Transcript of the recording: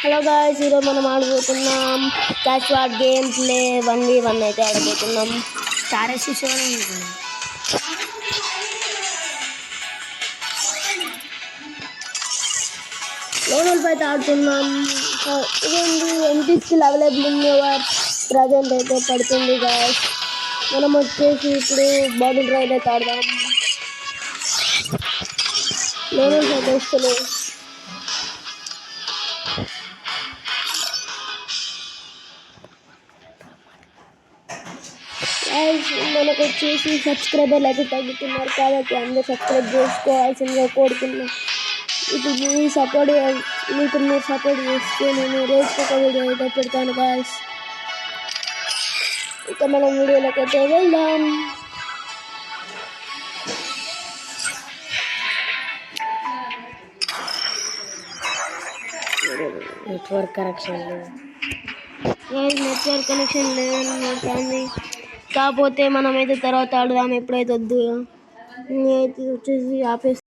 Hello guys, ఈరోజు మనం ఆడబోతున్నాం catch what game play 1v1 అయితే ఆడబోతున్నాం. స్టార్ ఎస్సీ7 లోనల్ అయితే ఆడుతున్నాం. ఇదేంటి ఎంపీ స్కిల్ అవైలబుల్ ఉన్నవారు ప్రజెంట్ అయితే పడుతుంది గాయ్స్. మనం వచ్చేసి ఇప్పుడు బాటిల్ రైడ్ అయితే ఆడదాం. లోనల్స్ అయితే వస్తున్నాయి. మనకు వచ్చేసి సబ్స్క్రైబర్లు అయితే తగ్గుతున్నారు కాబట్టి అందరూ సబ్స్క్రైబ్ చేసుకోవాల్సిందిగా కోరుతున్నాం. ఇప్పుడు మీరు సపోర్ట్ చేస్తే నేను రోజుకి ఒక వీడియో అయితే పెడతాను గాయ్స్. ఇక మనం వీడియోలోకి అయితే వెళ్దాం. నెట్వర్క్ కనెక్షన్ లేదు కానీ కాకపోతే మనమైతే తర్వాత ఆడదాం. ఎప్పుడైతే వద్దు నేనైతే వచ్చేసి ఆపేసి